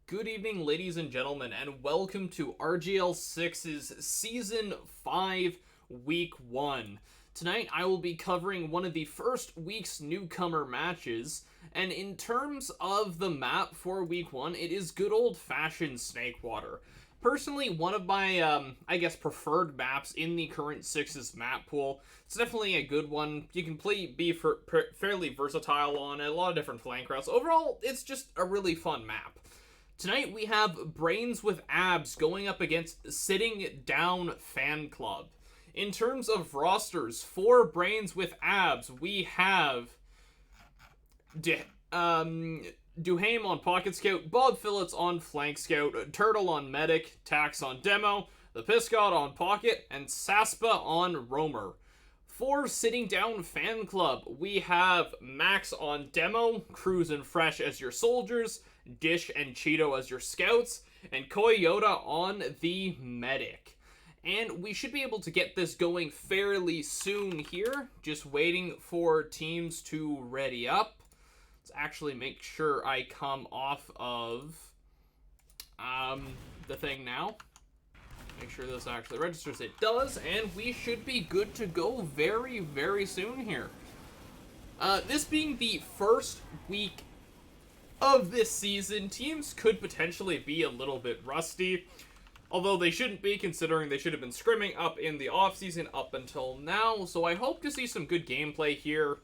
Good evening, ladies and gentlemen, and welcome to RGL 6's Season 5, Week 1. Tonight, I will be covering one of the first week's newcomer matches, and in terms of the map for Week 1, it is good old-fashioned Snakewater. Personally, one of my, preferred maps in the current 6's map pool. It's definitely a good one. You can be fairly versatile on it, a lot of different flank routes. Overall, it's just a really fun map. Tonight we have Brains with Abs going up against Sitting Down Fan Club. In terms of rosters, for Brains with Abs, we have Duhame on Pocket Scout, Bob Phillips on Flank Scout, Turtle on Medic, Tax on Demo, the Piscot on Pocket, and Saspa on Roamer. For Sitting Down Fan Club, we have Max on Demo, Cruz and Fresh as your soldiers, Dish and Cheeto as your scouts, and Koyota on the medic. And we should be able to get this going fairly soon here. Just waiting for teams to ready up. Let's actually make sure I come off of the thing now. Make sure this actually registers. It does, and we should be good to go very, very soon here. This being the first week of this season, teams could potentially be a little bit rusty, although they shouldn't be, considering they should have been scrimming up in the offseason up until now, so I hope to see some good gameplay here.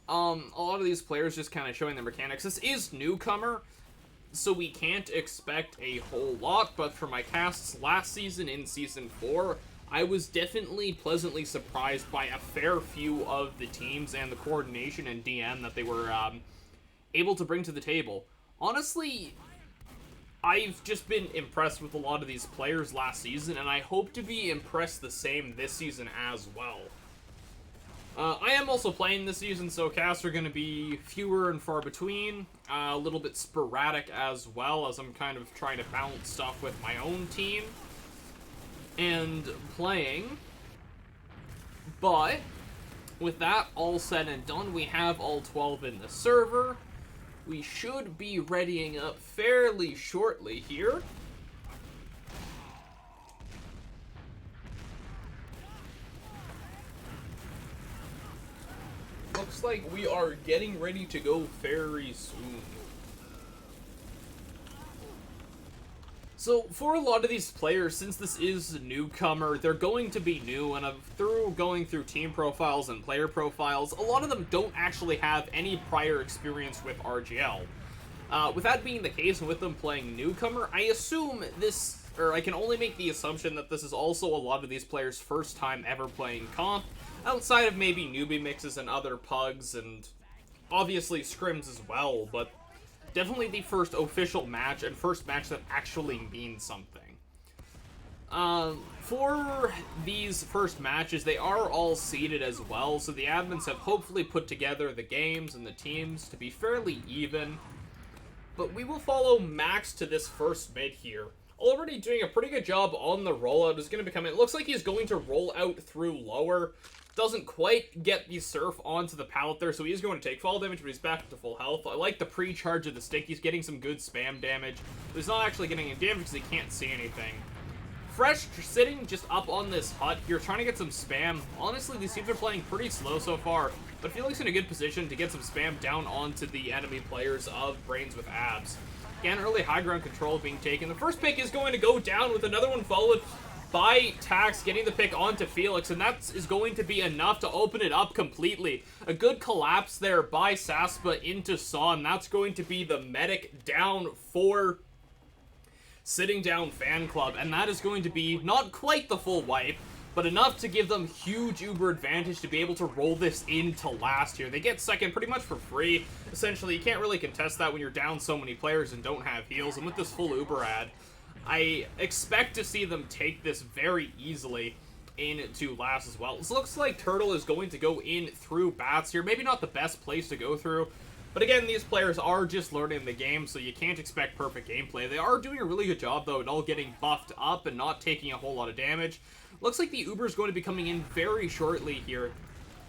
A lot of these players just kind of showing their mechanics. This is Newcomer, so we can't expect a whole lot, but for my casts last season in Season 4, I was definitely pleasantly surprised by a fair few of the teams and the coordination and DM that they were able to bring to the table. Honestly, I've just been impressed with a lot of these players last season, and I hope to be impressed the same this season as well. I am also playing this season, so casts are going to be fewer and far between, a little bit sporadic as well, as I'm kind of trying to balance stuff with my own team and playing. But with that all said and done, we have all 12 in the server. We should be readying up fairly shortly here. Looks like we are getting ready to go very soon. So, for a lot of these players, since this is a newcomer, they're going to be new, and through going through team profiles and player profiles, a lot of them don't actually have any prior experience with RGL. With that being the case, and with them playing newcomer, I assume this, or I can only make the assumption that this is also a lot of these players' first time ever playing comp, outside of maybe newbie mixes and other pugs, and obviously scrims as well, but definitely the first official match, and first match that actually means something. For these first matches, they are all seeded as well, so the admins have hopefully put together the games and the teams to be fairly even. But we will follow Max to this first mid here. Already doing a pretty good job on the rollout. Is going to become. It looks like he's going to roll out through lower. Doesn't quite get the surf onto the pallet there, so he is going to take fall damage, but he's back to full health. I like the pre-charge of the stick. He's getting some good spam damage, but he's not actually getting any damage because he can't see anything. Fresh sitting just up on this hut. You're trying to get some spam. Honestly, these teams are playing pretty slow so far, but Felix in a good position to get some spam down onto the enemy players of Brains with Abs. Again, early high ground control being taken. The first pick is going to go down with another one followed by Tax getting the pick onto Felix, and that is going to be enough to open it up completely. A good collapse there by Saspa into Saw, and that's going to be the medic down for Sitting Down Fan Club, and that is going to be not quite the full wipe, but enough to give them huge Uber advantage to be able to roll this into last here. They get second pretty much for free. Essentially, you can't really contest that when you're down so many players and don't have heals, and with this full Uber ad, I expect to see them take this very easily into last as well. This looks like Turtle is going to go in through Bats here. Maybe not the best place to go through, but again, these players are just learning the game, so you can't expect perfect gameplay. They are doing a really good job, though, at all getting buffed up and not taking a whole lot of damage. Looks like the Uber is going to be coming in very shortly here.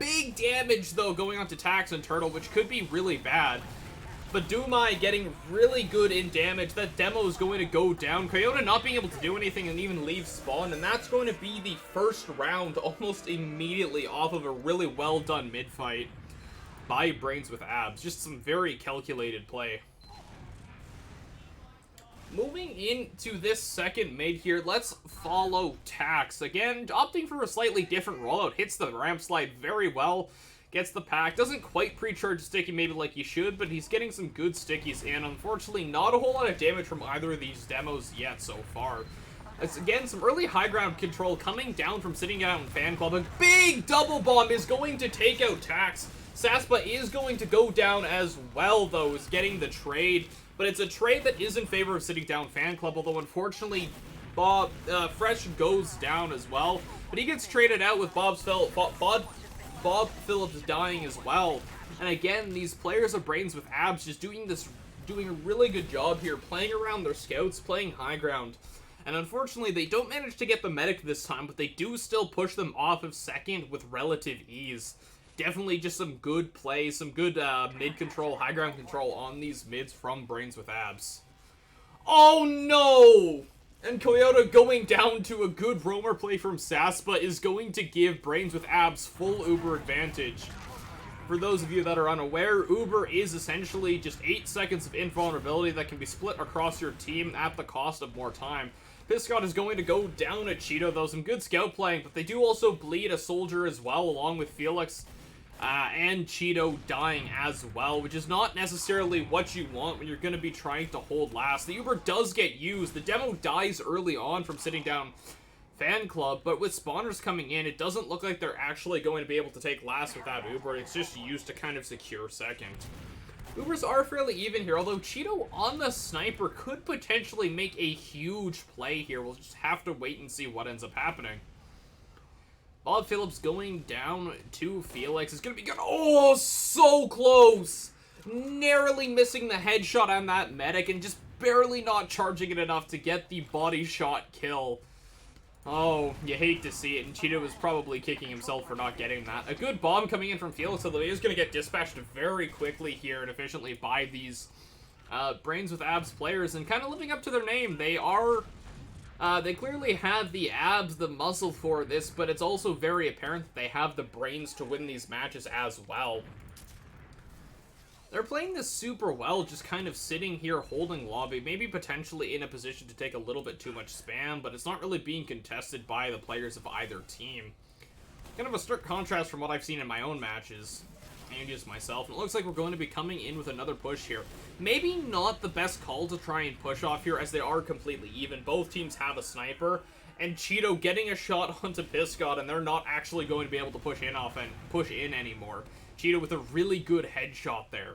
Big damage, though, going on to Tax and Turtle, which could be really bad. But Dumai getting really good in damage. That demo is going to go down. Coyote not being able to do anything and even leave spawn. And that's going to be the first round almost immediately off of a really well done mid fight by Brains with Abs. Just some very calculated play. Moving into this second mid here, let's follow Tax. Again, opting for a slightly different rollout. Hits the ramp slide very well. Gets the pack. Doesn't quite pre-charge sticky maybe like he should, but he's getting some good stickies in. Unfortunately, not a whole lot of damage from either of these demos yet so far. It's, again, some early high ground control coming down from sitting down in Fan Club. A big double bomb is going to take out Tax. Saspa is going to go down as well, though, is getting the trade. But it's a trade that is in favor of sitting down Fan Club, although unfortunately Fresh goes down as well. But he gets traded out with Bob Phillips dying as well. And again, these players of Brains with Abs just doing a really good job here, playing around their scouts, playing high ground. And unfortunately, they don't manage to get the medic this time, but they do still push them off of second with relative ease. Definitely just some good play, some good mid control, high ground control on these mids from Brains with Abs. Oh no! And Coyote going down to a good roamer play from Saspa is going to give Brains with Abs full Uber advantage. For those of you that are unaware, Uber is essentially just 8 seconds of invulnerability that can be split across your team at the cost of more time. Piscott is going to go down at Cheeto, though. Some good scout playing, but they do also bleed a soldier as well, along with Felix and Cheeto dying as well, which is not necessarily what you want when you're going to be trying to hold last. The Uber does get used. The demo dies early on from sitting down Fan Club, but with spawners coming in, it doesn't look like they're actually going to be able to take last without Uber. It's just used to kind of secure second. Ubers are fairly even here, although Cheeto on the sniper could potentially make a huge play here. We'll just have to wait and see what ends up happening. Bob Phillips going down to Felix. It's going to be good. Oh, so close. Narrowly missing the headshot on that medic and just barely not charging it enough to get the body shot kill. Oh, you hate to see it, and Cheeto was probably kicking himself for not getting that. A good bomb coming in from Felix, although he is going to get dispatched very quickly here and efficiently by these Brains with Abs players, and kind of living up to their name. They are... they clearly have the abs, the muscle for this, but it's also very apparent that they have the brains to win these matches as well. They're playing this super well, just kind of sitting here holding lobby, maybe potentially in a position to take a little bit too much spam, but it's not really being contested by the players of either team. Kind of a stark contrast from what I've seen in my own matches, and just myself, and it looks like we're going to be coming in with another push here. Maybe not the best call to try and push off here, as they are completely even. Both teams have a sniper, and Cheeto getting a shot onto Piscott, and they're not actually going to be able to push in anymore. Cheeto with a really good headshot there.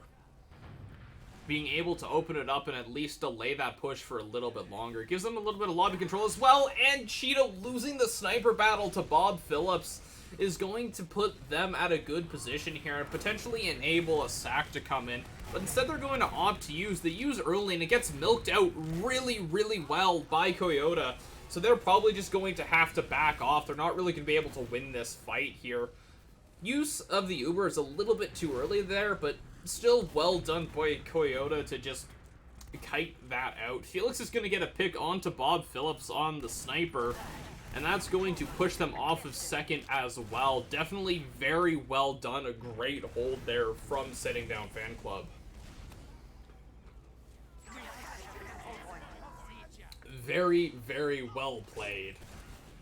Being able to open it up and at least delay that push for a little bit longer. It gives them a little bit of lobby control as well, and Cheeto losing the sniper battle to Bob Phillips is going to put them at a good position here and potentially enable a sack to come in. But instead they're going to opt to use. They use early and it gets milked out really, really well by Coyote. So they're probably just going to have to back off. They're not really going to be able to win this fight here. Use of the Uber is a little bit too early there, but still well done by Coyote to just kite that out. Felix is going to get a pick onto Bob Phillips on the sniper, and that's going to push them off of second as well. Definitely very well done. A great hold there from Sitting Down Fan Club. Very, very well played.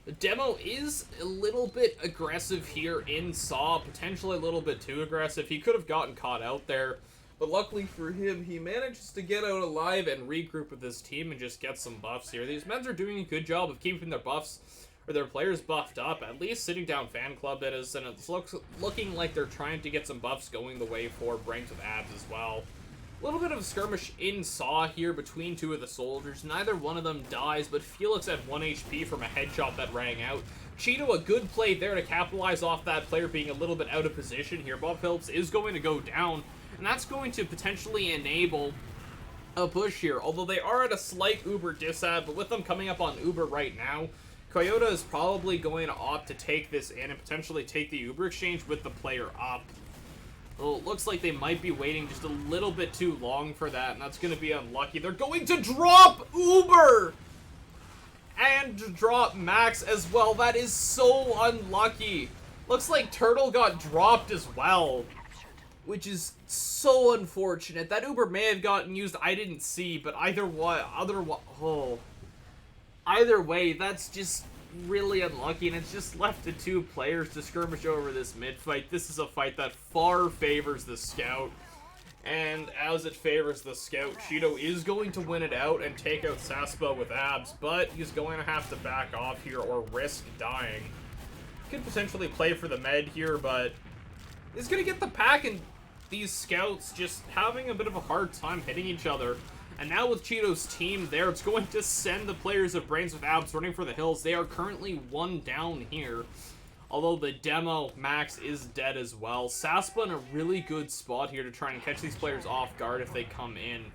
The demo is a little bit aggressive here in Saw, potentially a little bit too aggressive. He could have gotten caught out there, but luckily for him, he manages to get out alive and regroup with his team and just get some buffs here. These men are doing a good job of keeping their buffs, or their players buffed up, at least Sitting Down Fan Club that is, and it's looking like they're trying to get some buffs going the way for Brains with Abs as well. A little bit of a skirmish in Saw here between two of the soldiers. Neither one of them dies, but Felix had 1 HP from a headshot that rang out. Cheeto, a good play there to capitalize off that player being a little bit out of position here. Bob Phillips is going to go down, and that's going to potentially enable a push here. Although they are at a slight Uber disab, but with them coming up on Uber right now, Coyote is probably going to opt to take this in and potentially take the Uber exchange with the player up. Oh, it looks like they might be waiting just a little bit too long for that, and that's going to be unlucky. They're going to drop Uber! And drop Max as well. That is so unlucky. Looks like Turtle got dropped as well, which is so unfortunate. That Uber may have gotten used, I didn't see, but either way, that's just really unlucky, and it's just left to two players to skirmish over this mid fight. This is a fight that far favors the Scout, and as it favors the Scout, Cheeto is going to win it out and take out Saspa with abs, but he's going to have to back off here or risk dying. Could potentially play for the med here, but he's going to get the pack, and these Scouts just having a bit of a hard time hitting each other. And now with Cheeto's team there, it's going to send the players of Brains with Abs running for the hills. They are currently one down here, although the demo Max is dead as well. Saspa in a really good spot here to try and catch these players off guard if they come in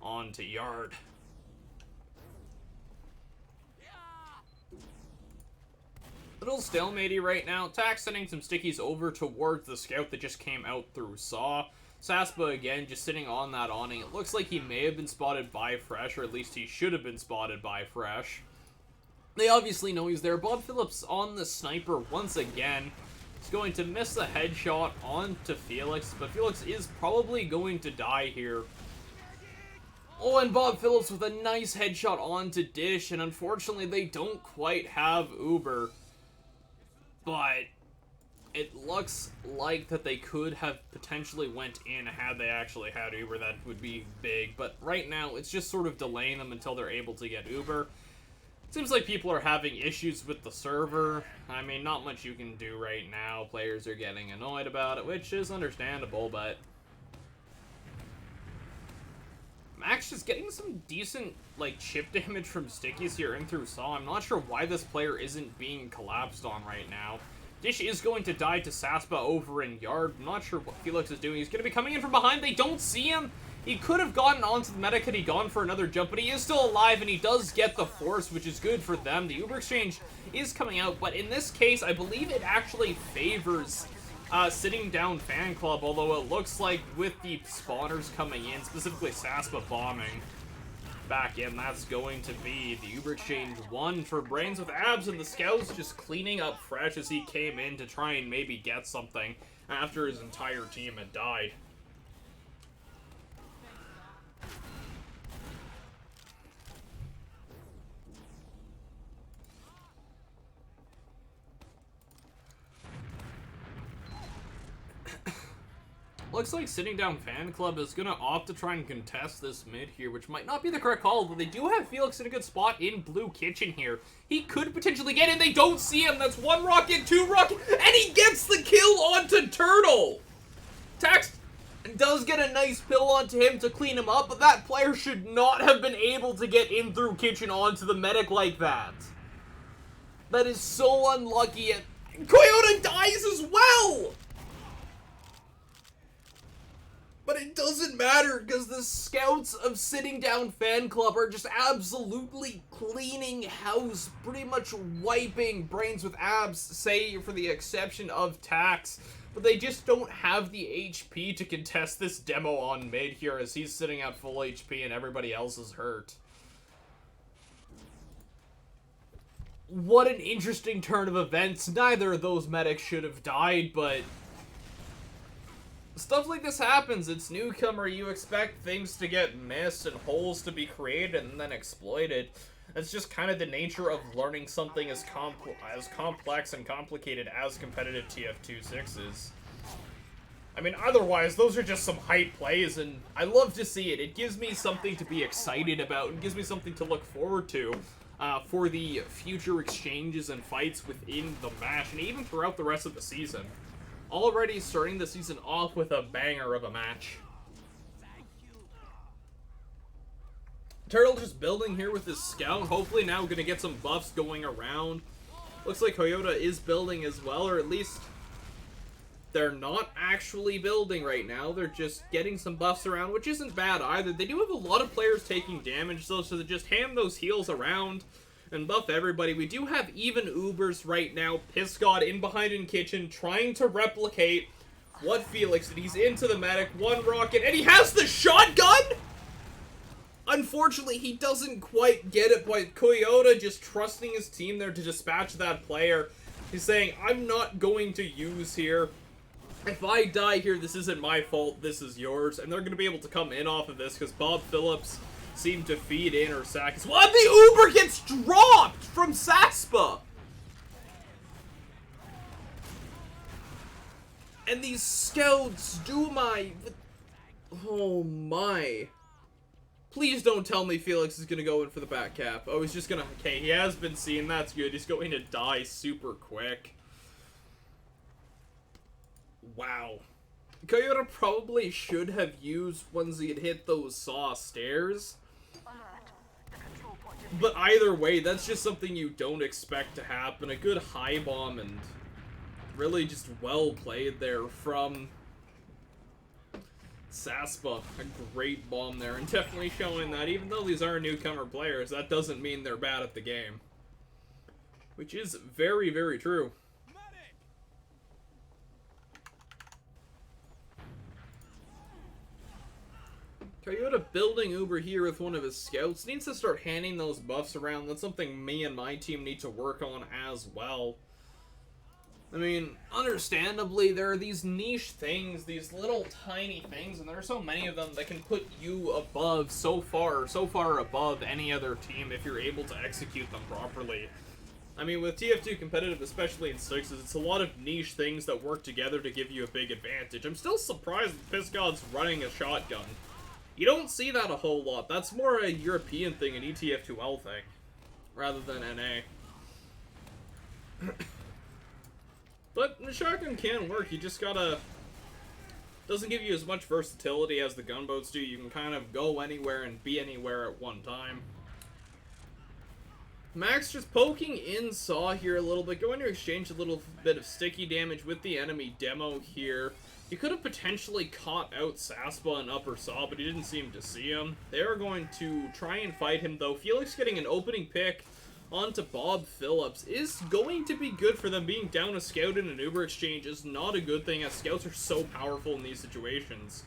onto yard. Little stalematey right now. Tax sending some stickies over towards the Scout that just came out through Saw. Saspa again just sitting on that awning. It looks like he may have been spotted by Fresh, or at least he should have been spotted by Fresh. They obviously know he's there. Bob Phillips on the sniper once again. He's going to miss the headshot onto Felix, but Felix is probably going to die here. Oh, and Bob Phillips with a nice headshot onto Dish, and unfortunately they don't quite have Uber. But it looks like that they could have potentially went in had they actually had Uber. That would be big, but right now it's just sort of delaying them until they're able to get Uber. Seems like people are having issues with the server. I mean, not much you can do right now. Players are getting annoyed about it, which is understandable, but Max just getting some decent, like, chip damage from stickies here in through Saw. I'm not sure why this player isn't being collapsed on right now. Dish is going to die to Saspa over in yard. I'm not sure what Felix is doing. He's going to be coming in from behind. They don't see him. He could have gotten onto the medic had he gone for another jump, but he is still alive, and he does get the force, which is good for them. The Uber exchange is coming out, but in this case, I believe it actually favors sitting down Fan Club, although it looks like with the spawners coming in, specifically Saspa bombing back in, that's going to be the Uber exchange 1 for Brains with Abs, and the Scouts just cleaning up Fresh as he came in to try and maybe get something after his entire team had died. Looks like sitting down Fan Club is going to opt to try and contest this mid here, which might not be the correct call, but they do have Felix in a good spot in Blue Kitchen here. He could potentially get in. They don't see him. That's 1 rocket, 2 rocket, and he gets the kill onto Turtle. Tax does get a nice pill onto him to clean him up, but that player should not have been able to get in through Kitchen onto the medic like that. That is so unlucky, and Coyote dies as well! But it doesn't matter, because the Scouts of Sitting Down Fan Club are just absolutely cleaning house, pretty much wiping Brains with Abs, say for the exception of Tax. But they just don't have the HP to contest this demo on mid here, as he's sitting at full HP and everybody else is hurt. What an interesting turn of events. Neither of those medics should have died, but stuff like this happens. It's Newcomer. You expect things to get missed and holes to be created and then exploited. That's just kind of the nature of learning something as complex and complicated as competitive TF26 is. I mean, otherwise, those are just some hype plays, and I love to see it. It gives me something to be excited about. It gives me something to look forward to for the future exchanges and fights within the match, and even throughout the rest of the season. Already starting the season off with a banger of a match. Turtle just building here with his Scout. Hopefully now going to get some buffs going around. Looks like Toyota is building as well, or at least they're not actually building right now. They're just getting some buffs around, which isn't bad either. They do have a lot of players taking damage though, so they just hand those heals around and buff everybody. We do have even Ubers right now. Piss God in behind in Kitchen, trying to replicate what Felix did. He's into the medic, one rocket, and he has the shotgun? Unfortunately, he doesn't quite get it, but Koyota just trusting his team there to dispatch that player. He's saying, I'm not going to use here. If I die here, this isn't my fault, this is yours. And they're going to be able to come in off of this because Bob Phillips seemed to feed in or sack his... What? The Uber gets dropped from Saspa! And these scouts do my... Oh my... Please don't tell me Felix is going to go in for the back cap. Oh, he's just going to... Okay, he has been seen. That's good. He's going to die super quick. Wow. Koyota probably should have used once he had hit those saw stairs. But either way, that's just something you don't expect to happen. A good high bomb and really just well played there from... Saspa, a great bomb there, and definitely showing that even though these are newcomer players, that doesn't mean they're bad at the game. Which is very, very true. Koyota building Uber here with one of his scouts. Needs to start handing those buffs around. That's something me and my team need to work on as well. I mean, understandably, there are these niche things, these little tiny things, and there are so many of them that can put you above, so far above any other team if you're able to execute them properly. I mean, with TF2 competitive, especially in sixes, it's a lot of niche things that work together to give you a big advantage. I'm still surprised that Piss God's running a shotgun. You don't see that a whole lot. That's more a European thing, an ETF2L thing, rather than NA. But the shotgun can work, you just gotta... Doesn't give you as much versatility as the gunboats do. You can kind of go anywhere and be anywhere at one time. Max just poking in Saw here a little bit, going to exchange a little bit of sticky damage with the enemy demo here. You could have potentially caught out Saspa and Upper Saw, but he didn't seem to see him. They are going to try and fight him though. Felix getting an opening pick onto Bob Phillips is going to be good for them. Being down a scout in an Uber exchange is not a good thing, as scouts are so powerful in these situations.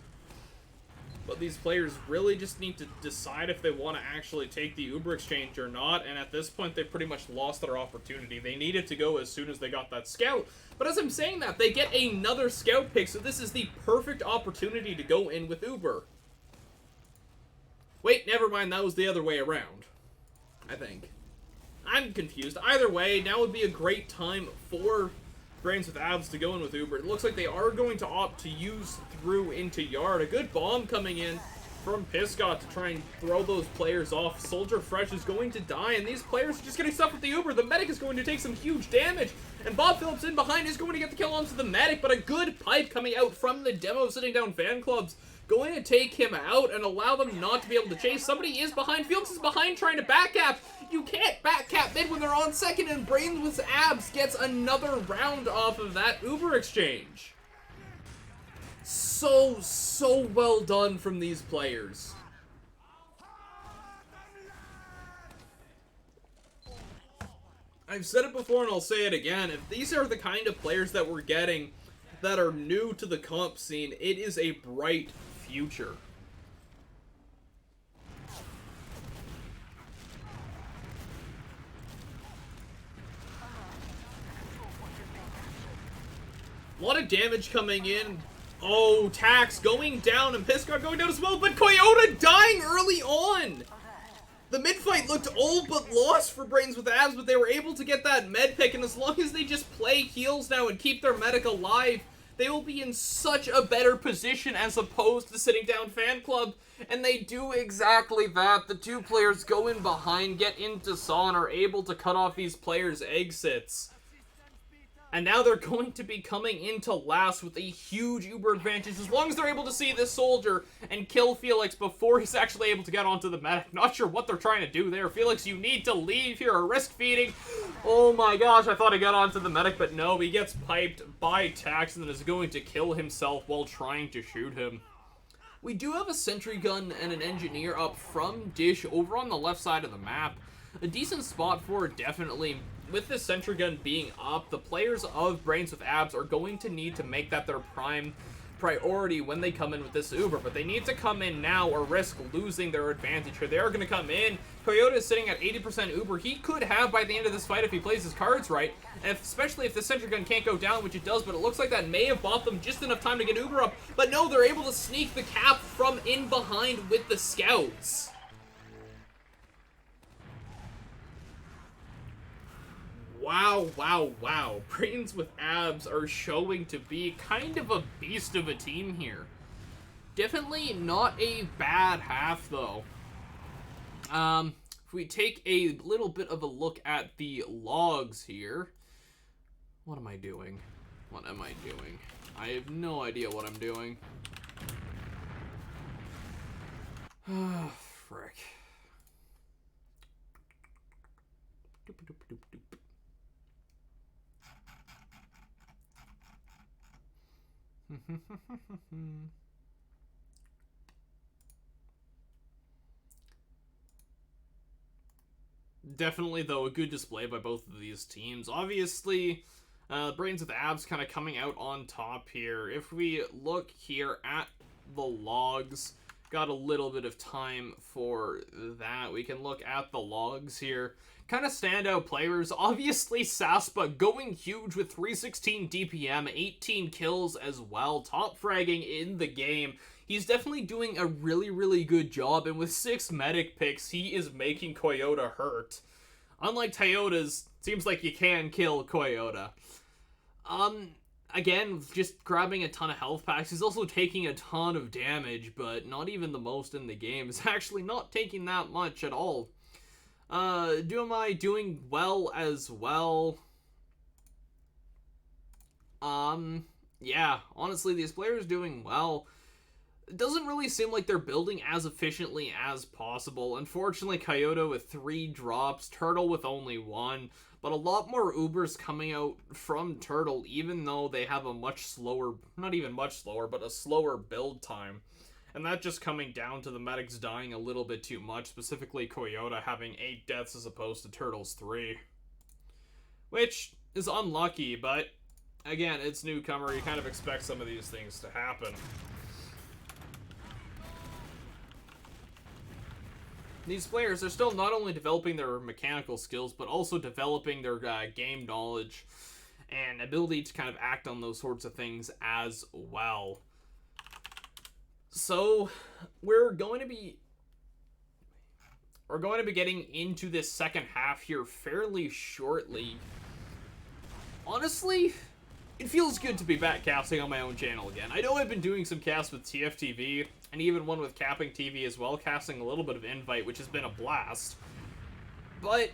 But these players really just need to decide if they want to actually take the Uber exchange or not, and at this point they pretty much lost their opportunity. They needed to go as soon as they got that scout, but as I'm saying that, they get another scout pick, so this is the perfect opportunity to go in with Uber. Wait, never mind, that was the other way around, I think. I'm confused. Either way, now would be a great time for Brains with Abs to go in with Uber. It looks like they are going to opt to use through into Yard. A good bomb coming in from Piscott to try and throw those players off. Soldier Fresh is going to die, and these players are just getting stuck with the Uber. The medic is going to take some huge damage, and Bob Phillips in behind is going to get the kill onto the medic, but a good pipe coming out from the demo sitting down fan clubs. Going to take him out and allow them not to be able to chase. Somebody is behind. Felix is behind trying to backcap. You can't backcap mid when they're on second, and Brains with Abs gets another round off of that Uber exchange. So well done from these players. I've said it before and I'll say it again. If these are the kind of players that we're getting that are new to the comp scene, it is a bright future. A lot of damage coming in. Oh, Tax going down and Piscott going down as well, but Koyota dying early on. The mid-fight looked all but lost for Brains with Abs, but they were able to get that med pick, and as long as they just play heals now and keep their medic alive, they will be in such a better position as opposed to sitting down fan club, and they do exactly that. The two players go in behind, get into Saw, and are able to cut off these players' exits. And now they're going to be coming into last with a huge Uber advantage as long as they're able to see this soldier and kill Felix before he's actually able to get onto the medic. Not sure what they're trying to do there. Felix, you need to leave here or risk feeding. Oh my gosh, I thought he got onto the medic, but no, he gets piped by Tax and is going to kill himself while trying to shoot him. We do have a sentry gun and an engineer up from Dish over on the left side of the map. A decent spot for it, definitely. with this sentry gun being up, the players of Brains with Abs are going to need to make that their prime priority when they come in with this Uber, but they need to come in now or risk losing their advantage here. They are going to come in. Toyota is sitting at 80% Uber. He could have by the end of this fight if he plays his cards right, and especially if the sentry gun can't go down, which it does, but it looks like that may have bought them just enough time to get Uber up, but no, they're able to sneak the cap from in behind with the scouts. Wow, wow, wow. Brains with Abs are showing to be kind of a beast of a team here. Definitely not a bad half, though. If we take a little bit of a look at the logs here. What am I doing? What am I doing? I have no idea what I'm doing. Ah, frick. Doop, doop, doop, doop. Definitely, though, a good display by both of these teams. Obviously, Brains with Abs kind of coming out on top here. If we look here at the logs, got a little bit of time for that. We can look at the logs here. Kind of standout players. Obviously, Saspa going huge with 316 DPM, 18 kills as well, top fragging in the game. He's definitely doing a really, really good job, and with 6 medic picks, he is making Koyota hurt. Unlike Toyota's, seems like you can kill Koyota. Again, just grabbing a ton of health packs. He's also taking a ton of damage, but not even the most in the game. He's actually not taking that much at all. Am I doing well as well? Yeah, honestly, these players doing well. It doesn't really seem like they're building as efficiently as possible. Unfortunately, Coyote with 3 drops, Turtle with only 1, but a lot more Ubers coming out from Turtle, even though they have a much slower, not even much slower, but a slower build time. And that just coming down to the medics dying a little bit too much, specifically Coyote having 8 deaths as opposed to Turtle's 3. Which is unlucky, but again, it's Newcomer, you kind of expect some of these things to happen. These players are still not only developing their mechanical skills, but also developing their game knowledge and ability to kind of act on those sorts of things as well. So, we're going to be getting into this second half here fairly shortly. Honestly, it feels good to be back casting on my own channel again. I know I've been doing some casts with TFTV, and even one with Capping TV as well, casting a little bit of Invite, which has been a blast. But,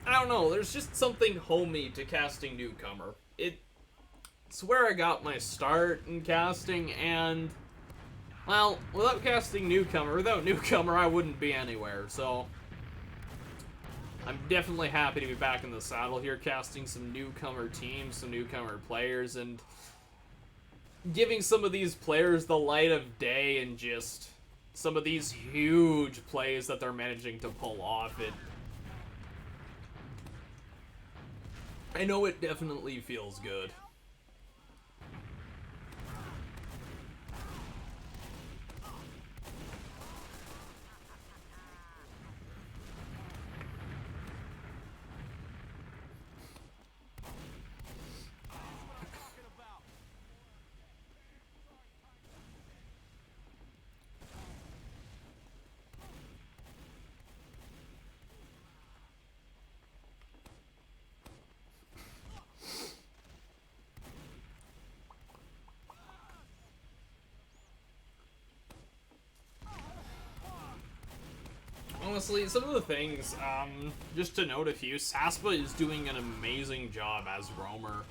I don't know, there's just something homey to casting Newcomer. It's where I got my start in casting, and, well, without casting Newcomer, I wouldn't be anywhere, so I'm definitely happy to be back in the saddle here, casting some Newcomer teams, some Newcomer players, and giving some of these players the light of day and just some of these huge plays that they're managing to pull off. I know it definitely feels good. Honestly, some of the things, just to note a few, Saspa is doing an amazing job as roamer.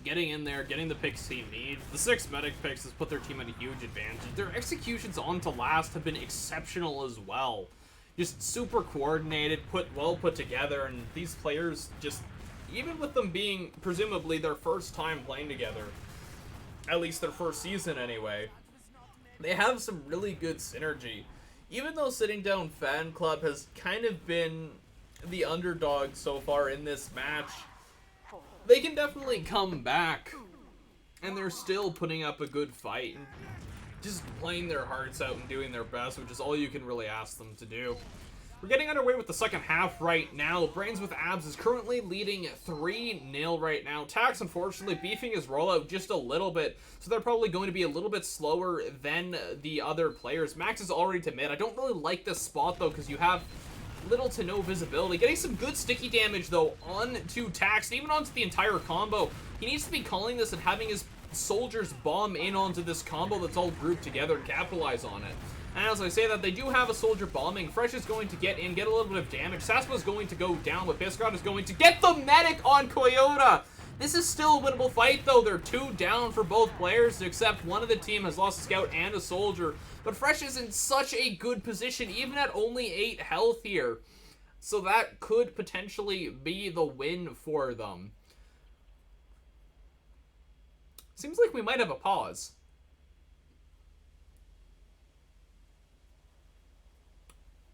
Getting in there, getting the picks he needs. The 6 medic picks has put their team at a huge advantage. Their executions on to last have been exceptional as well. Just super coordinated, well put together, and these players just, even with them being presumably their first time playing together, at least their first season anyway, they have some really good synergy. Even though sitting down fan club has kind of been the underdog so far in this match, they can definitely come back, and they're still putting up a good fight, and just playing their hearts out and doing their best, which is all you can really ask them to do. We're getting underway with the second half right now. Brains with Abs is currently leading 3-0 right now. Tax, unfortunately, beefing his rollout just a little bit, so they're probably going to be a little bit slower than the other players. Max is already to mid. I don't really like this spot, though, because you have little to no visibility. Getting some good sticky damage, though, onto Tax, and even onto the entire combo. He needs to be calling this and having his soldiers bomb in onto this combo that's all grouped together and capitalize on it. And as I say that, they do have a soldier bombing. Fresh is going to get in, get a little bit of damage. Saspa is going to go down, but Biscott is going to get the medic on Coyote. This is still a winnable fight, though. They're 2 down for both players, except one of the team has lost a scout and a soldier. But Fresh is in such a good position, even at only 8 health here. So that could potentially be the win for them. Seems like we might have a pause.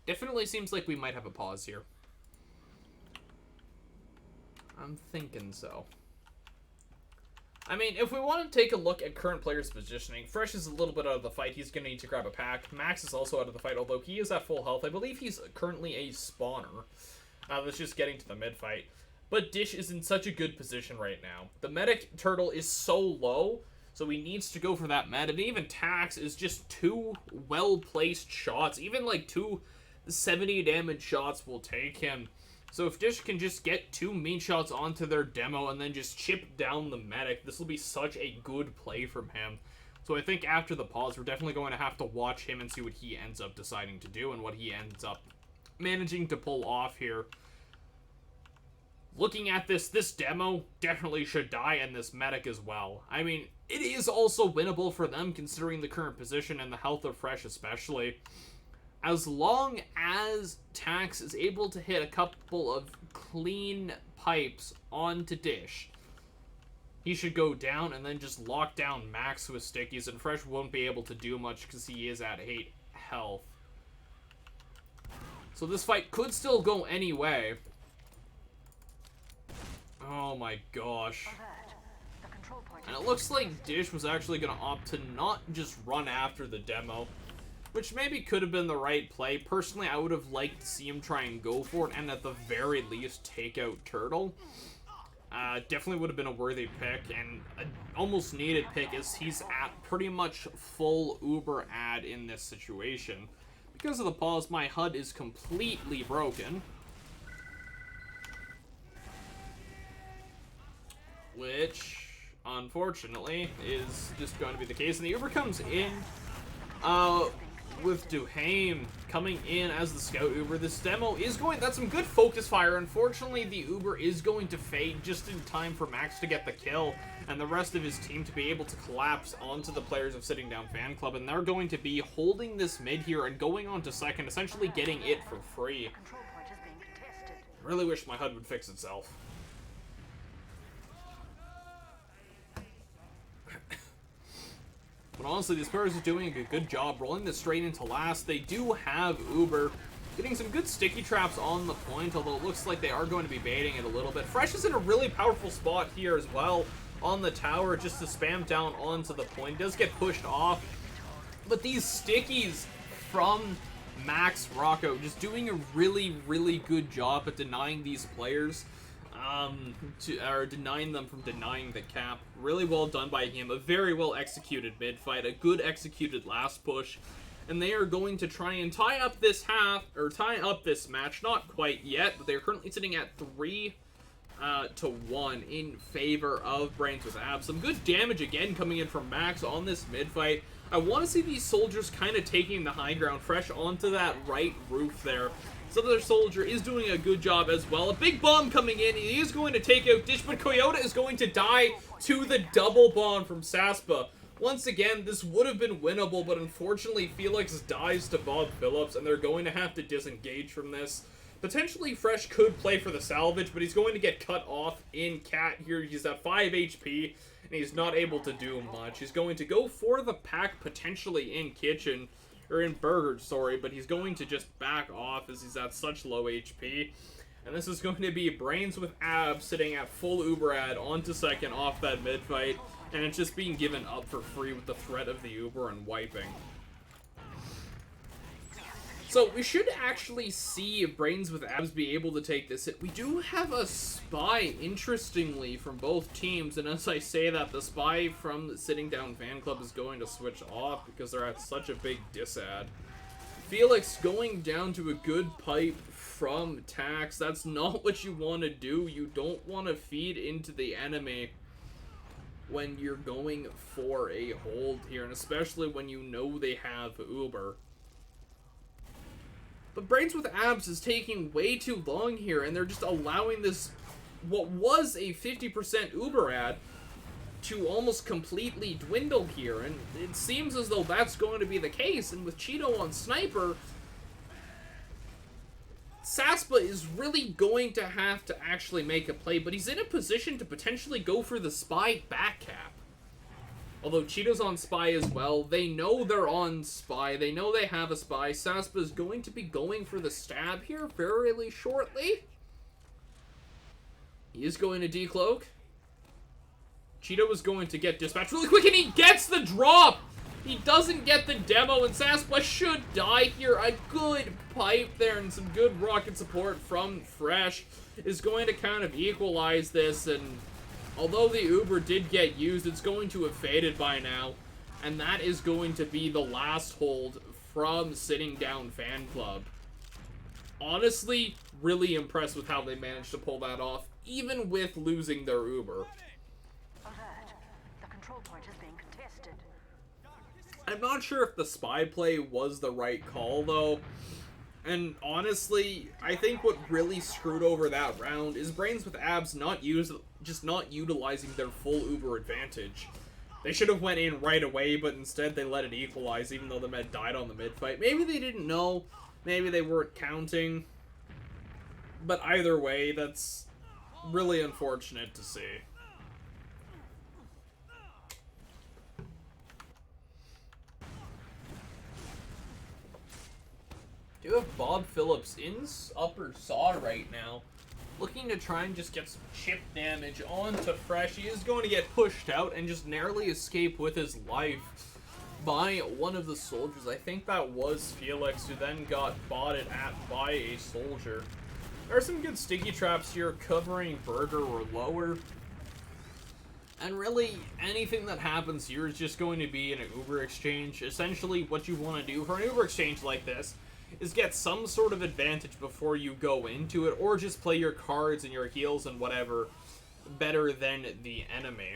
Definitely seems like we might have a pause here. I'm thinking so. I mean, if we want to take a look at current players' positioning, Fresh is a little bit out of the fight. He's going to need to grab a pack. Max is also out of the fight, although he is at full health. I believe he's currently a spawner. That's just getting to the mid-fight. But Dish is in such a good position right now. The medic turtle is so low, so he needs to go for that med. And even Tax is just 2 well-placed shots. Even like 2 70 damage shots will take him. So if Dish can just get 2 mean shots onto their demo and then just chip down the medic, this will be such a good play from him. So I think after the pause, we're definitely going to have to watch him and see what he ends up deciding to do and what he ends up managing to pull off here. Looking at this demo definitely should die, and this medic as well. I mean, it is also winnable for them considering the current position and the health of Fresh especially. As long as Tax is able to hit a couple of clean pipes onto Dish, he should go down and then just lock down Max with stickies, and Fresh won't be able to do much because he is at 8 health. So this fight could still go any way. Oh my gosh. And it looks like Dish was actually going to opt to not just run after the demo, which maybe could have been the right play. Personally, I would have liked to see him try and go for it, and at the very least, take out Turtle. Definitely would have been a worthy pick, and an almost needed pick, as he's at pretty much full Uber ad in this situation. Because of the pause, my HUD is completely broken. Which, unfortunately, is just going to be the case. And the Uber comes in, with Duhaime coming in as the scout Uber. This demo is going, that's some good focus fire. Unfortunately, the Uber is going to fade just in time for Max to get the kill and the rest of his team to be able to collapse onto the players of Sitting Down Fan Club, and they're going to be holding this mid here and going on to second, essentially getting it for free. I really wish my HUD would fix itself. But honestly, these players are doing a good job rolling this straight into last. They do have Uber getting some good sticky traps on the point, although it looks like they are going to be baiting it a little bit. Fresh is in a really powerful spot here as well on the tower, just to spam down onto the point. Does get pushed off, but these stickies from Max Rocco just doing a really good job at denying these players. Or denying them from denying the cap. Really well done by him. A very well executed mid fight. A good executed last push. And they are going to try and tie up this match. Not quite yet, but they're currently sitting at 3-1 in favor of Brains with Abs. Some good damage again coming in from Max on this mid fight. I want to see these soldiers kind of taking the high ground. Fresh onto that right roof there. So their soldier is doing a good job as well. A big bomb coming in. He is going to take out Dish, but Coyote is going to die to the double bomb from Saspa. Once again, this would have been winnable, but unfortunately Felix dies to Bob Phillips, and they're going to have to disengage from this. Potentially Fresh could play for the salvage, but he's going to get cut off in Cat here. He's at 5 HP, and he's not able to do much. He's going to go for the pack potentially in Kitchen. Or in Burger, sorry, but he's going to just back off as he's at such low HP. And this is going to be Brains with Abs sitting at full Uber ad onto second off that mid fight. And it's just being given up for free with the threat of the Uber and wiping. So we should actually see Brains with Abs be able to take this hit. We do have a spy, interestingly, from both teams. And as I say that, the spy from the Sitting Down Fan Club is going to switch off because they're at such a big disad. Felix going down to a good pipe from Tax. That's not what you want to do. You don't want to feed into the enemy when you're going for a hold here. And especially when you know they have Uber. But Brains with Abs is taking way too long here, and they're just allowing this, what was a 50% Uber ad, to almost completely dwindle here. And it seems as though that's going to be the case. And with Cheeto on Sniper, Saspa is really going to have to actually make a play, but he's in a position to potentially go for the Spy back cap. Although Cheeto's on Spy as well. They know they're on Spy. They know they have a Spy. Saspa is going to be going for the stab here fairly shortly. He is going to decloak. Cheeto is going to get dispatched really quick, and he gets the drop! He doesn't get the demo, and Saspa should die here. A good pipe there and some good rocket support from Fresh is going to kind of equalize this, and although the Uber did get used, it's going to have faded by now. And that is going to be the last hold from Sitting Down Fan Club. Honestly, really impressed with how they managed to pull that off, even with losing their Uber. The control point is being contested. I'm not sure if the spy play was the right call, though. And honestly, I think what really screwed over that round is Brains with Abs not utilizing their full Uber advantage. They should have went in right away, but instead they let it equalize, even though the med died on the mid fight. Maybe they didn't know, maybe they weren't counting. But either way, that's really unfortunate to see. Do have Bob Phillips in upper saw right now, looking to try and just get some chip damage onto Fresh. He is going to get pushed out and just narrowly escape with his life by one of the soldiers. I think that was Felix, who then got botted at by a soldier. There are some good sticky traps here covering Burger or lower. And really, anything that happens here is just going to be an Uber exchange. Essentially, what you want to do for an Uber exchange like this is get some sort of advantage before you go into it, or just play your cards and your heals and whatever better than the enemy.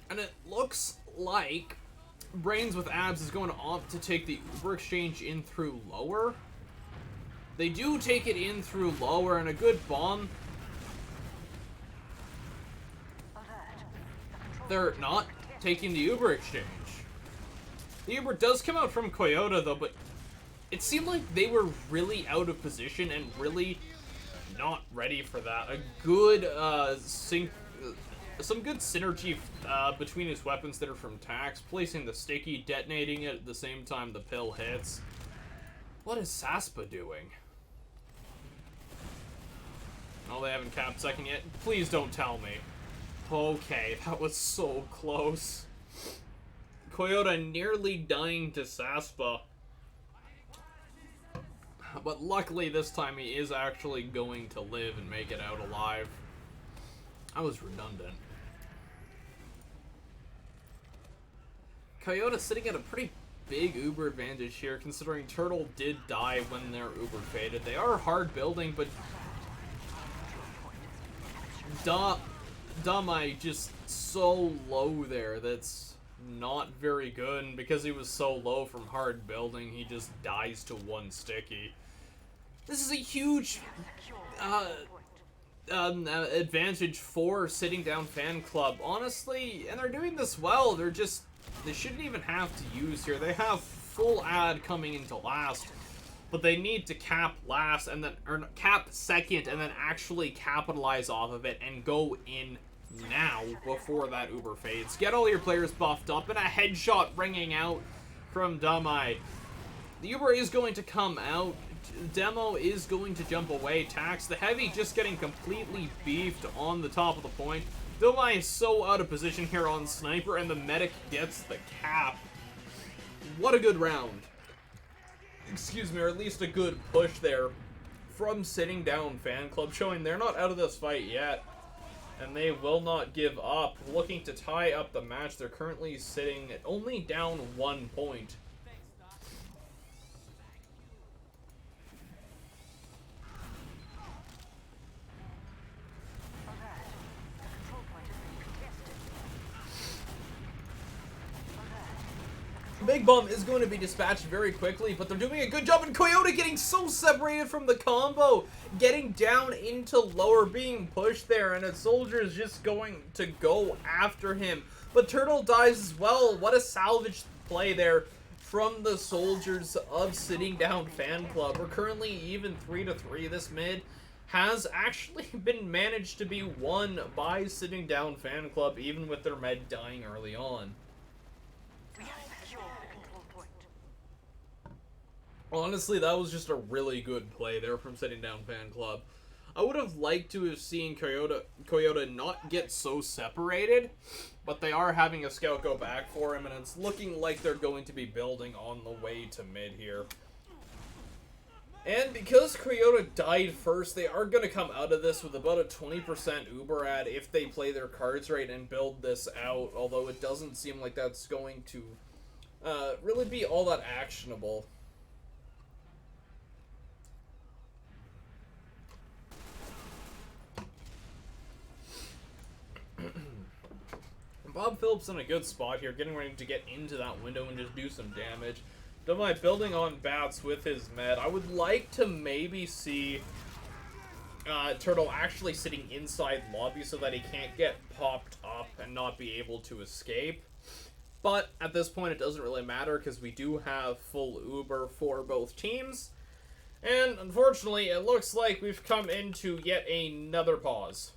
And it looks like Brains with Abs is going to opt to take the Uber exchange in through lower. They do take it in through lower, and a good bomb. They're not taking the Uber exchange. The Uber does come out from Coyote, though, but it seemed like they were really out of position and really not ready for that. A good some good synergy between his weapons that are from Tax, placing the sticky, detonating it at the same time the pill hits. What is Saspa doing? Oh, they haven't capped second yet. Please don't tell me. Okay, that was so close. Coyote nearly dying to Saspa. But luckily this time he is actually going to live and make it out alive. I was redundant. Coyote sitting at a pretty big Uber advantage here, considering Turtle did die when their Uber faded. They are hard building, but Dumai just so low there. That's not very good, and because he was so low from hard building, he just dies to one sticky. This is a huge advantage for Sitting Down Fan Club, honestly, and they're doing this well. They shouldn't even have to use here. They have full ad coming into last, but they need to cap last and then, or cap second, and then actually capitalize off of it and go in now before that Uber fades. Get all your players buffed up, and a headshot ringing out from Dumai. The Uber is going to come out. Demo is going to jump away. Tax, the heavy, just getting completely beefed on the top of the point. Domai is so out of position here on Sniper, and the medic gets the cap. What a good round. Excuse me, or at least a good push there from Sitting Down Fan Club, showing they're not out of this fight yet. And they will not give up. Looking to tie up the match. They're currently sitting at only down 1 point. Big Bum is going to be dispatched very quickly, but they're doing a good job, and Coyote getting so separated from the combo, getting down into lower, being pushed there, and a soldier is just going to go after him. But Turtle dies as well. What a salvage play there from the soldiers of Sitting Down Fan Club. We're currently even 3-3. This mid has actually been managed to be won by Sitting Down Fan Club, even with their med dying early on. Honestly, that was just a really good play there from Sitting Down Fan Club. I would have liked to have seen Coyote not get so separated, but they are having a scout go back for him, and it's looking like they're going to be building on the way to mid here. And because Coyote died first, they are going to come out of this with about a 20% Uber ad if they play their cards right and build this out, although it doesn't seem like that's going to really be all that actionable. Bob Phillips in a good spot here, getting ready to get into that window and just do some damage. Domai building on bats with his med. I would like to maybe see Turtle actually sitting inside lobby so that he can't get popped up and not be able to escape. But at this point it doesn't really matter because we do have full Uber for both teams. And unfortunately it looks like we've come into yet another pause.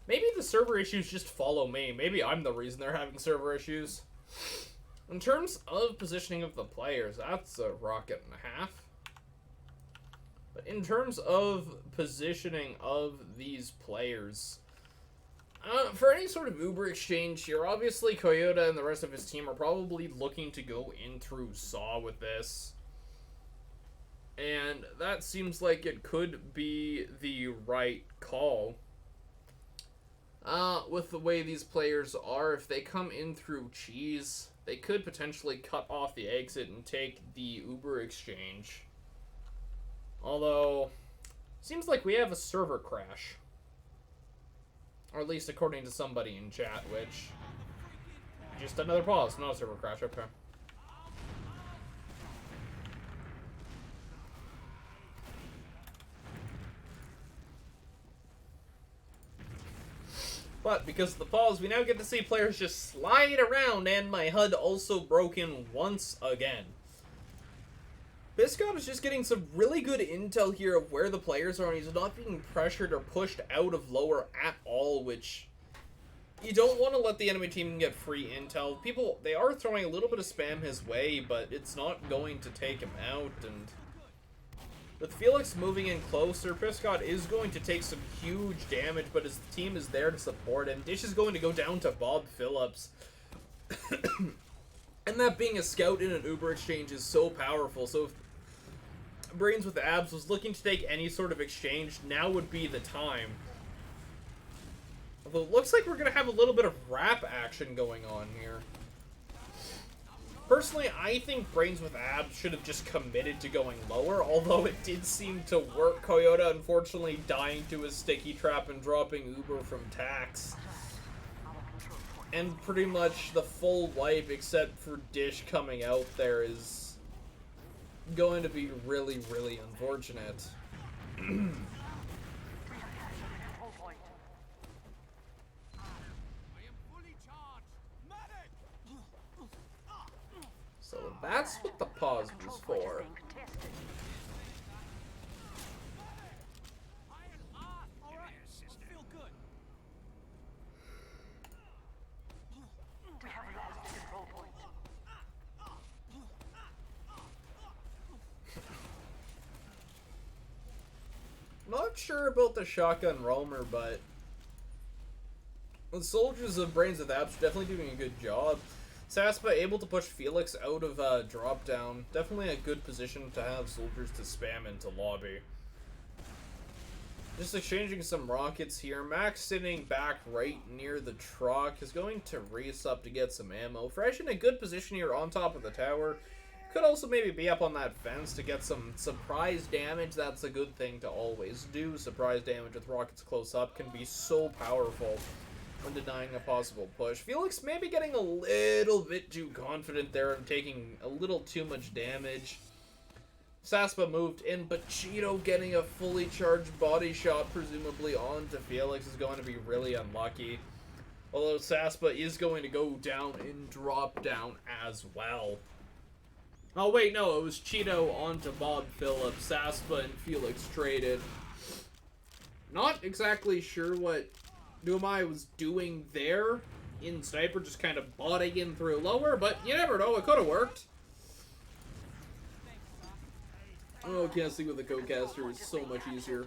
Maybe the server issues just follow me. Maybe I'm the reason they're having server issues. In terms of positioning of the players, that's a rocket and a half. But in terms of positioning of these players, for any sort of Uber exchange here, obviously Coyote and the rest of his team are probably looking to go in through Saw with this. And that seems like it could be the right call. With the way these players are, if they come in through Cheese, they could potentially cut off the exit and take the Uber exchange. Although, seems like we have a server crash. Or at least according to somebody in chat, which... Just another pause, not a server crash, okay. But because of the pause, we now get to see players just slide around, and my HUD also broken once again. Biscott is just getting some really good intel here of where the players are, and he's not being pressured or pushed out of lower at all, which you don't want to let the enemy team get free intel. People, they are throwing a little bit of spam his way, but it's not going to take him out, and with Felix moving in closer, Biscott is going to take some huge damage, but his team is there to support him. Dish is going to go down to Bob Phillips. And that being a scout in an Uber exchange is so powerful, so if Brains with Abs was looking to take any sort of exchange, now would be the time. Although it looks like we're going to have a little bit of rap action going on here. Personally, I think Brains with Abs should have just committed to going lower, although it did seem to work. Coyote unfortunately dying to his sticky trap and dropping Uber from Tax. And pretty much the full wipe, except for Dish coming out there, is going to be really, really unfortunate. So that's what the pause was for. not sure about the shotgun roamer, but the soldiers of Brains with Abs are definitely doing a good job. Saspa able to push Felix out of drop down. Definitely a good position to have soldiers to spam into lobby. Just exchanging some rockets here. Max sitting back right near the truck is going to race up to get some ammo. Fresh in a good position here on top of the tower. Could also maybe be up on that fence to get some surprise damage. That's a good thing to always do. Surprise damage with rockets close up can be so powerful when denying a possible push. Felix maybe getting a little bit too confident there and taking a little too much damage. Saspa moved in, but Cheeto getting a fully charged body shot, presumably onto Felix, is going to be really unlucky. Although Saspa is going to go down in drop down as well. Oh wait, no, it was Cheeto onto Bob Phillips. Saspa and Felix traded. Not exactly sure what Dumai was doing there in Sniper, just kind of botting in through lower, but you never know, it could have worked. Oh, casting with a co-caster is so much easier.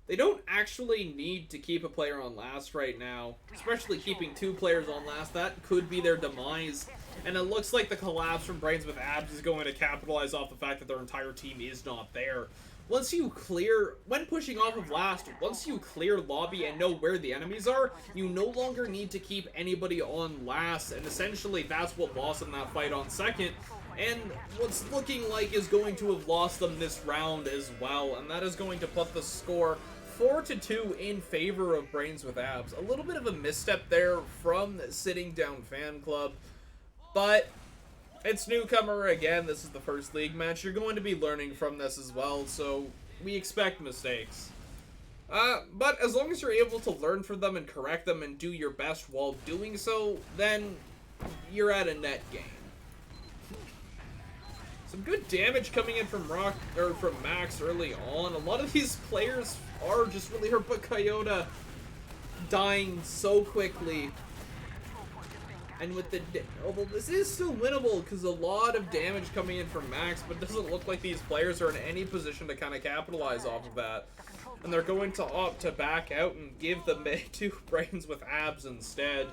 They don't actually need to keep a player on last right now, especially keeping 2 players on last. That could be their demise, and it looks like the collapse from Brains with Abs is going to capitalize off the fact that their entire team is not there. Once you clear, when pushing off of last, once you clear lobby and know where the enemies are, you no longer need to keep anybody on last, and essentially that's what lost them that fight on second. And what's looking like is going to have lost them this round as well, and that is going to put the score 4-2 in favor of Brains with Abs. A little bit of a misstep there from Sitting Down Fan Club, but it's Newcomer again. This is the first league match. You're going to be learning from this as well, so we expect mistakes. But as long as you're able to learn from them and correct them and do your best while doing so, then you're at a net game. Some good damage coming in from Max early on. A lot of these players are just really hurt, but Coyote dying so quickly. And with the... although this is still winnable because a lot of damage coming in from Max, but it doesn't look like these players are in any position to kind of capitalize off of that. And they're going to opt to back out and give the mid to Brains with Abs instead.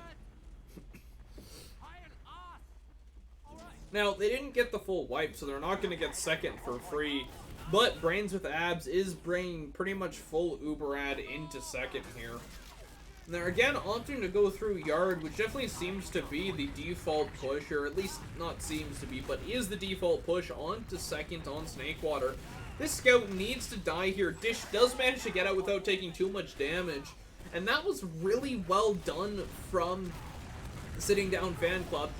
Now, they didn't get the full wipe, so they're not going to get second for free. But Brains with Abs is bringing pretty much full Uber ad into second here. And they're again opting to go through Yard, which definitely seems to be the default push, or at least not seems to be, but is the default push onto second on Snakewater. This scout needs to die here. Dish does manage to get out without taking too much damage. And that was really well done from Sitting Down Fan Club.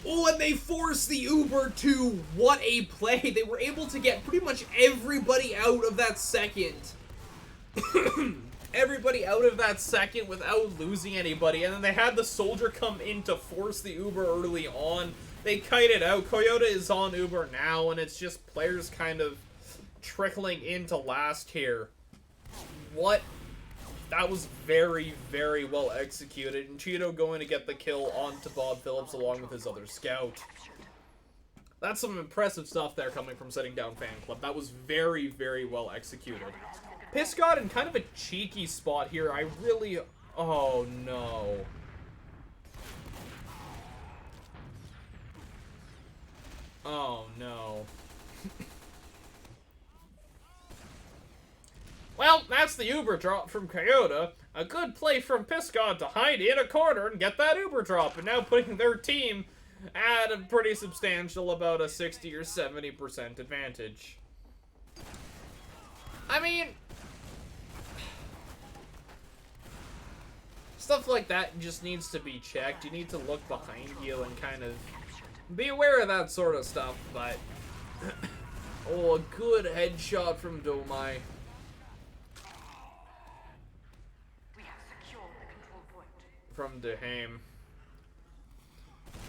Oh, and they forced the Uber to, what a play. They were able to get pretty much everybody out of that second. Everybody out of that second without losing anybody. And then they had the soldier come in to force the Uber early on. They kite it out. Coyote is on Uber now, and it's just players kind of trickling into last here. What? That was very, very well executed. And Cheeto going to get the kill onto Bob Phillips along with his other scout. That's some impressive stuff there coming from Sitting Down Fan Club. That was very, very well executed. Piss got in kind of a cheeky spot here. I really... oh, no. Oh, no. Well, that's the Uber drop from Coyote. A good play from Piscod to hide in a corner and get that Uber drop, and now putting their team at a pretty substantial, about a 60 or 70% advantage. I mean, stuff like that just needs to be checked. You need to look behind you and kind of be aware of that sort of stuff, but... oh, a good headshot from Domai. From Dehaim.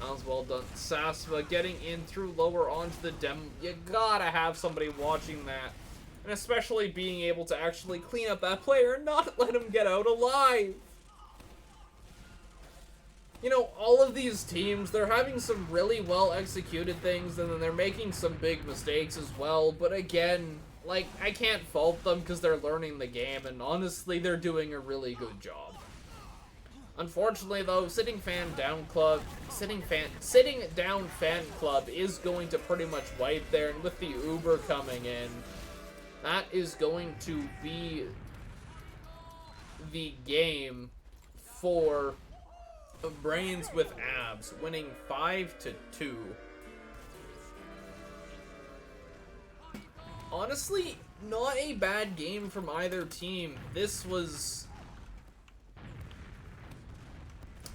That was well done. Sasva getting in through lower onto the dem. You gotta have somebody watching that. And especially being able to actually clean up that player and not let him get out alive. you know, all of these teams, they're having some really well executed things, and then they're making some big mistakes as well. But again, like, I can't fault them because they're learning the game, and honestly, they're doing a really good job. Unfortunately, though, sitting down fan club is going to pretty much wipe there, and with the Uber coming in, that is going to be the game for Brains with Abs, winning 5-2. Honestly, not a bad game from either team. This was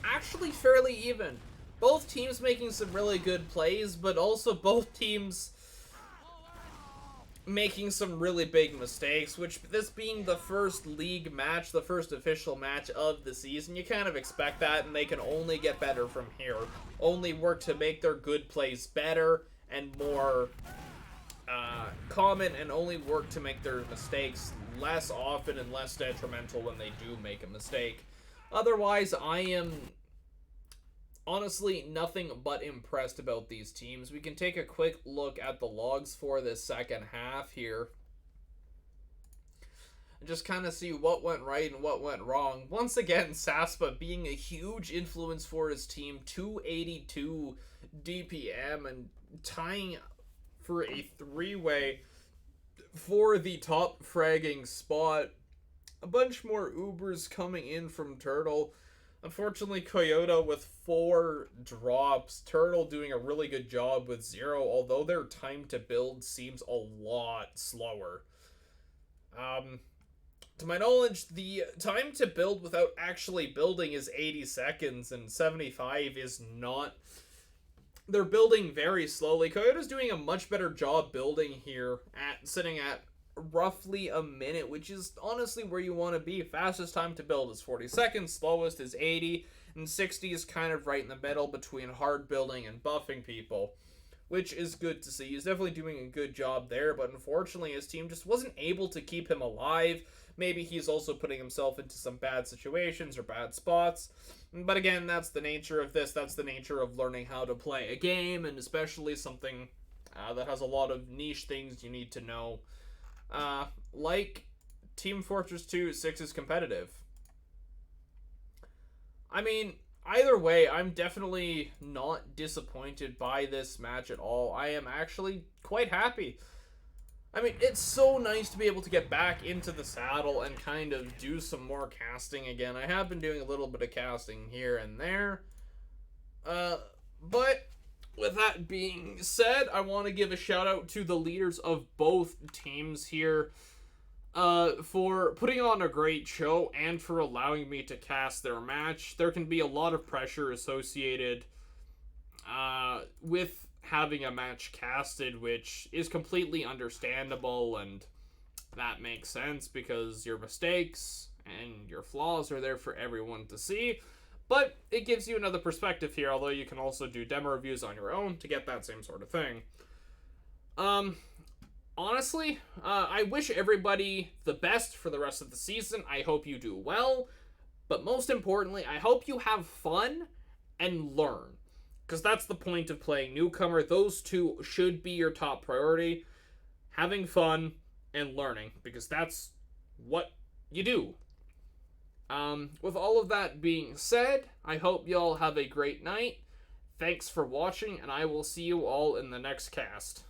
actually fairly even. Both teams making some really good plays, but also both teams making some really big mistakes, which, this being the first league match, the first official match of the season, you kind of expect that, and they can only get better from here. Only work to make their good plays better and more common, and only work to make their mistakes less often and less detrimental when they do make a mistake. Otherwise, I am honestly nothing but impressed about these teams. We can take a quick look at the logs for this second half here and just kind of see what went right and what went wrong. Once again, Saspa being a huge influence for his team, 282 DPM and tying for a three-way for the top fragging spot. A bunch more Ubers coming in from Turtle. Unfortunately, Toyota with 4 drops. Turtle doing a really good job with 0, although their time to build seems a lot slower. To my knowledge, the time to build without actually building is 80 seconds, and 75 is not. They're building very slowly. Toyota's doing a much better job building here, sitting at roughly a minute, which is honestly where you want to be. Fastest time to build is 40 seconds, slowest is 80, and 60 is kind of right in the middle between hard building and buffing people, which is good to see. He's definitely doing a good job there, but unfortunately his team just wasn't able to keep him alive. Maybe he's also putting himself into some bad situations or bad spots. But again, that's the nature of this. That's the nature of learning how to play a game, and especially something that has a lot of niche things you need to know. Like Team Fortress 2, 6 is competitive. I mean, either way, I'm definitely not disappointed by this match at all. I am actually quite happy. I mean, it's so nice to be able to get back into the saddle and kind of do some more casting again. I have been doing a little bit of casting here and there. But with that being said, I want to give a shout out to the leaders of both teams here for putting on a great show and for allowing me to cast their match. There can be a lot of pressure associated with having a match casted, which is completely understandable, and that makes sense because your mistakes and your flaws are there for everyone to see. But it gives you another perspective here, although you can also do demo reviews on your own to get that same sort of thing. Honestly, I wish everybody the best for the rest of the season. I hope you do well, but most importantly, I hope you have fun and learn, because that's the point of playing Newcomer. Those two should be your top priority. Having fun and learning, because that's what you do. With all of that being said, I hope y'all have a great night. Thanks for watching, and I will see you all in the next cast.